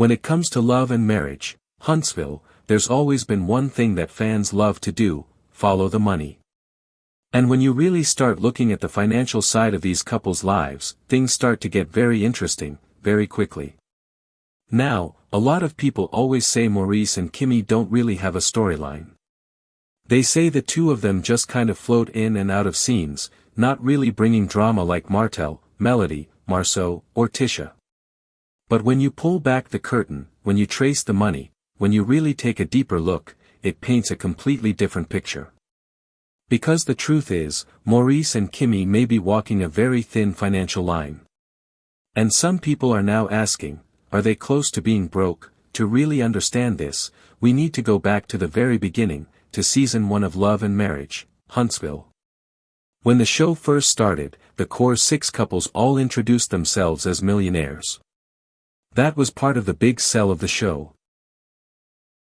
When it comes to love and marriage, Huntsville, there's always been one thing that fans love to do: follow the money. And when you really start looking at the financial side of these couples' lives, things start to get very interesting, very quickly. Now, a lot of people always say Maurice and Kimmi don't really have a storyline. They say the two of them just kind of float in and out of scenes, not really bringing drama like Martel, Melody, Marceau, or Tisha. But when you pull back the curtain, when you trace the money, when you really take a deeper look, it paints a completely different picture. Because the truth is, Maurice and Kimmi may be walking a very thin financial line. And some people are now asking, are they close to being broke? To really understand this, we need to go back to the very beginning, to season 1 of Love and Marriage, Huntsville. When the show first started, the core 6 couples all introduced themselves as millionaires. That was part of the big sell of the show.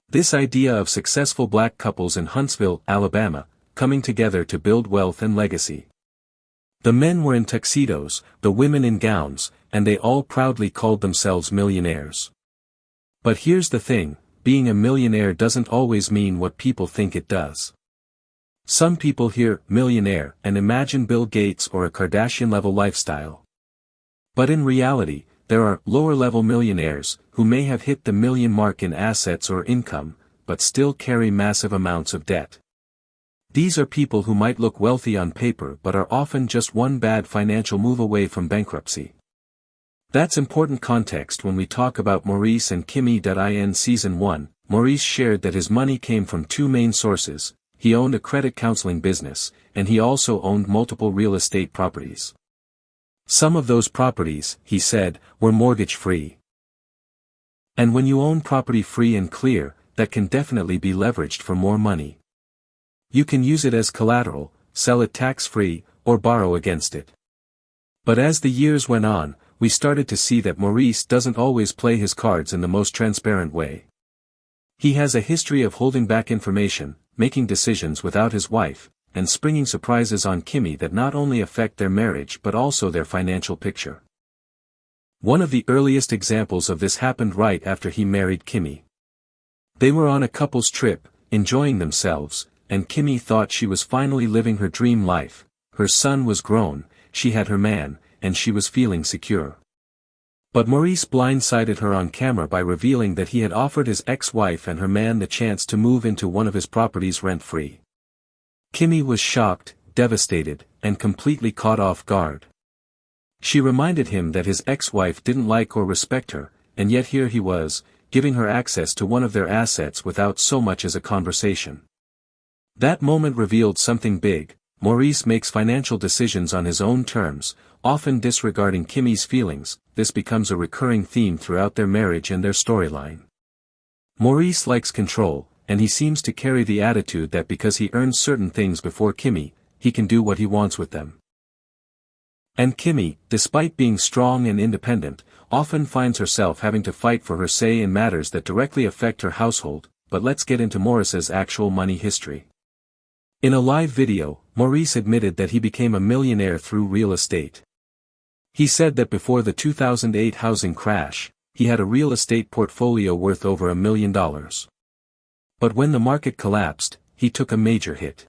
This idea of successful black couples in Huntsville, Alabama, coming together to build wealth and legacy. The men were in tuxedos, the women in gowns, and they all proudly called themselves millionaires. But here's the thing, being a millionaire doesn't always mean what people think it does. Some people hear millionaire and imagine Bill Gates or a Kardashian-level lifestyle. But in reality, there are lower-level millionaires who may have hit the million mark in assets or income, but still carry massive amounts of debt. These are people who might look wealthy on paper but are often just one bad financial move away from bankruptcy. That's important context when we talk about Maurice and Kimmi. In Season 1, Maurice shared that his money came from 2 main sources: he owned a credit counseling business, and he also owned multiple real estate properties. Some of those properties, he said, were mortgage-free. And when you own property free and clear, that can definitely be leveraged for more money. You can use it as collateral, sell it tax-free, or borrow against it. But as the years went on, we started to see that Maurice doesn't always play his cards in the most transparent way. He has a history of holding back information, making decisions without his wife, and springing surprises on Kimmi that not only affect their marriage but also their financial picture. One of the earliest examples of this happened right after he married Kimmi. They were on a couple's trip, enjoying themselves, and Kimmi thought she was finally living her dream life. Her son was grown, she had her man, and she was feeling secure. But Maurice blindsided her on camera by revealing that he had offered his ex-wife and her man the chance to move into one of his properties rent-free. Kimmi was shocked, devastated, and completely caught off guard. She reminded him that his ex-wife didn't like or respect her, and yet here he was, giving her access to one of their assets without so much as a conversation. That moment revealed something big. Maurice makes financial decisions on his own terms, often disregarding Kimmi's feelings. This becomes a recurring theme throughout their marriage and their storyline. Maurice likes control, and he seems to carry the attitude that because he earns certain things before Kimmi, he can do what he wants with them. And Kimmi, despite being strong and independent, often finds herself having to fight for her say in matters that directly affect her household. But let's get into Maurice's actual money history. In a live video, Maurice admitted that he became a millionaire through real estate. He said that before the 2008 housing crash, he had a real estate portfolio worth over $1 million. But when the market collapsed, he took a major hit.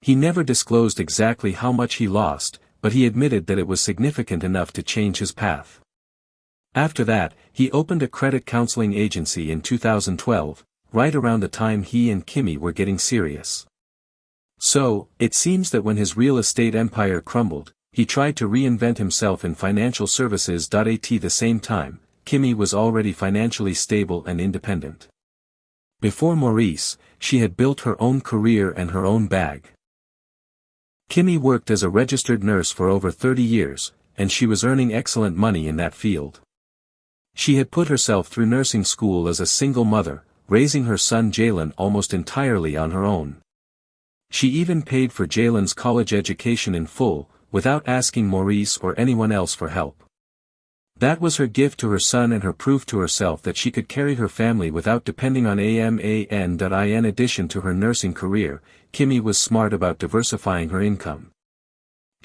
He never disclosed exactly how much he lost, but he admitted that it was significant enough to change his path. After that, he opened a credit counseling agency in 2012, right around the time he and Kimmi were getting serious. So, it seems that when his real estate empire crumbled, he tried to reinvent himself in financial services. At the same time, Kimmi was already financially stable and independent. Before Maurice, she had built her own career and her own bag. Kimmi worked as a registered nurse for over 30 years, and she was earning excellent money in that field. She had put herself through nursing school as a single mother, raising her son Jalen almost entirely on her own. She even paid for Jalen's college education in full, without asking Maurice or anyone else for help. That was her gift to her son and her proof to herself that she could carry her family without depending on a man. In addition to her nursing career, Kimmi was smart about diversifying her income.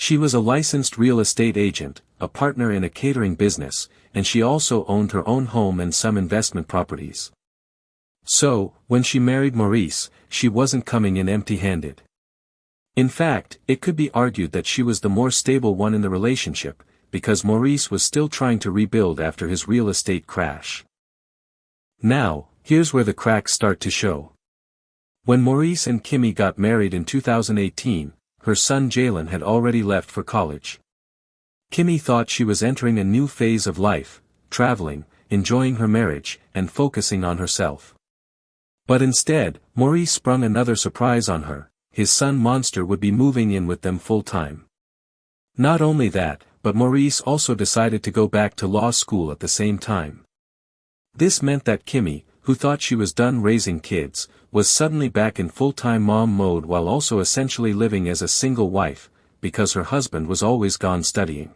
She was a licensed real estate agent, a partner in a catering business, and she also owned her own home and some investment properties. So, when she married Maurice, she wasn't coming in empty-handed. In fact, it could be argued that she was the more stable one in the relationship, because Maurice was still trying to rebuild after his real estate crash. Now, here's where the cracks start to show. When Maurice and Kimmi got married in 2018, her son Jalen had already left for college. Kimmi thought she was entering a new phase of life, traveling, enjoying her marriage, and focusing on herself. But instead, Maurice sprung another surprise on her: his son Monster would be moving in with them full-time. Not only that, but Maurice also decided to go back to law school at the same time. This meant that Kimmi, who thought she was done raising kids, was suddenly back in full-time mom mode while also essentially living as a single wife, because her husband was always gone studying.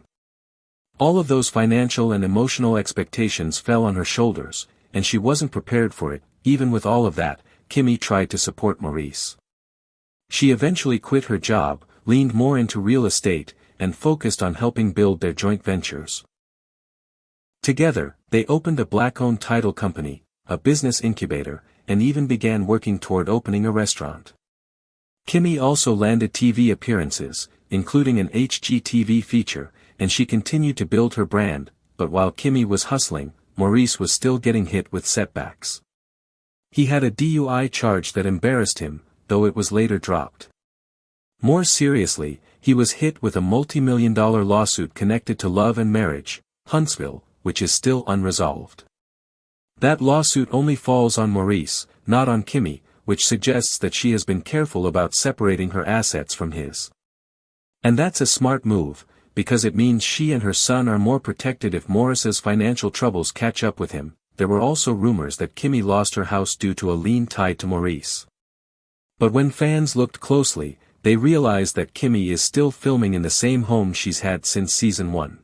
All of those financial and emotional expectations fell on her shoulders, and she wasn't prepared for it. Even with all of that, Kimmi tried to support Maurice. She eventually quit her job, leaned more into real estate, and focused on helping build their joint ventures. Together, they opened a black-owned title company, a business incubator, and even began working toward opening a restaurant. Kimmi also landed TV appearances, including an HGTV feature, and she continued to build her brand, but while Kimmi was hustling, Maurice was still getting hit with setbacks. He had a DUI charge that embarrassed him, though it was later dropped. More seriously, he was hit with a multi-million-dollar lawsuit connected to love and marriage, Huntsville, which is still unresolved. That lawsuit only falls on Maurice, not on Kimmi, which suggests that she has been careful about separating her assets from his. And that's a smart move, because it means she and her son are more protected if Maurice's financial troubles catch up with him. There were also rumors that Kimmi lost her house due to a lien tied to Maurice. But when fans looked closely, they realized that Kimmi is still filming in the same home she's had since season 1.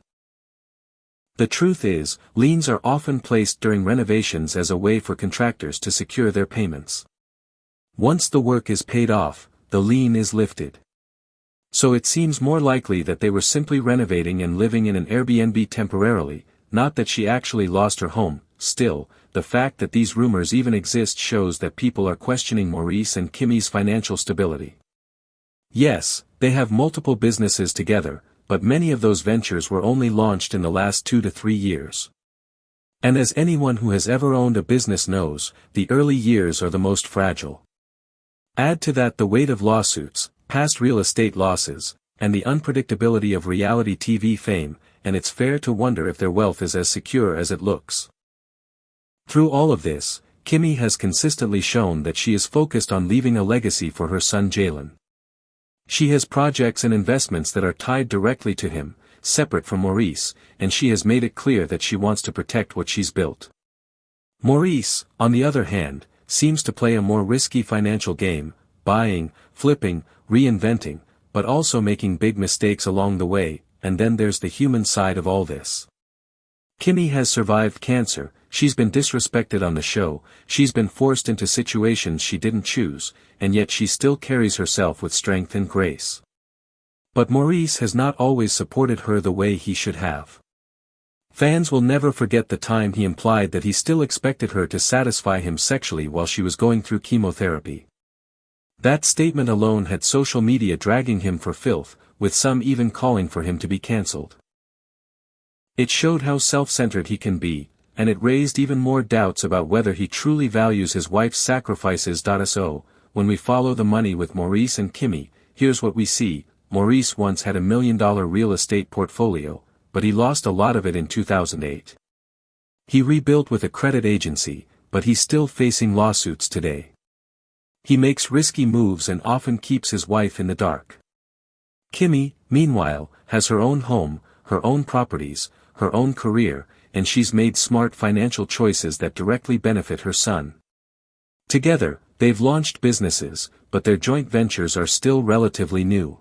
The truth is, liens are often placed during renovations as a way for contractors to secure their payments. Once the work is paid off, the lien is lifted. So it seems more likely that they were simply renovating and living in an Airbnb temporarily, not that she actually lost her home. Still, the fact that these rumors even exist shows that people are questioning Maurice and Kimmi's financial stability. Yes, they have multiple businesses together, but many of those ventures were only launched in the last 2 to 3 years. And as anyone who has ever owned a business knows, the early years are the most fragile. Add to that the weight of lawsuits, past real estate losses, and the unpredictability of reality TV fame, and it's fair to wonder if their wealth is as secure as it looks. Through all of this, Kimmi has consistently shown that she is focused on leaving a legacy for her son Jalen. She has projects and investments that are tied directly to him, separate from Maurice, and she has made it clear that she wants to protect what she's built. Maurice, on the other hand, seems to play a more risky financial game, buying, flipping, reinventing, but also making big mistakes along the way, and then there's the human side of all this. Kimmi has survived cancer, she's been disrespected on the show, she's been forced into situations she didn't choose, and yet she still carries herself with strength and grace. But Maurice has not always supported her the way he should have. Fans will never forget the time he implied that he still expected her to satisfy him sexually while she was going through chemotherapy. That statement alone had social media dragging him for filth, with some even calling for him to be cancelled. It showed how self-centered he can be, and it raised even more doubts about whether he truly values his wife's sacrifices. So, when we follow the money with Maurice and Kimmi, here's what we see. Maurice once had $1 million real estate portfolio, but he lost a lot of it in 2008. He rebuilt with a credit agency, but he's still facing lawsuits today. He makes risky moves and often keeps his wife in the dark. Kimmi, meanwhile, has her own home, her own properties, her own career, and she's made smart financial choices that directly benefit her son. Together, they've launched businesses, but their joint ventures are still relatively new.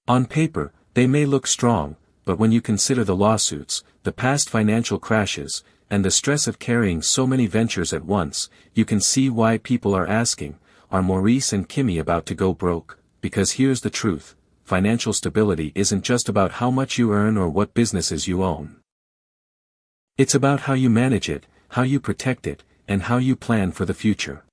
On paper, they may look strong, but when you consider the lawsuits, the past financial crashes, and the stress of carrying so many ventures at once, you can see why people are asking, are Maurice and Kimmi about to go broke? Because here's the truth, financial stability isn't just about how much you earn or what businesses you own. It's about how you manage it, how you protect it, and how you plan for the future.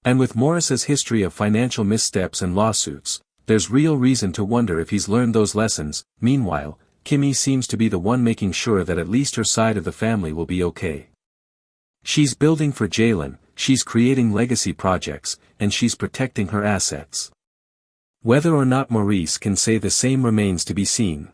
And with Maurice's history of financial missteps and lawsuits, there's real reason to wonder if he's learned those lessons. Meanwhile, Kimmi seems to be the one making sure that at least her side of the family will be okay. She's building for Jalen, she's creating legacy projects, and she's protecting her assets. Whether or not Maurice can say the same remains to be seen.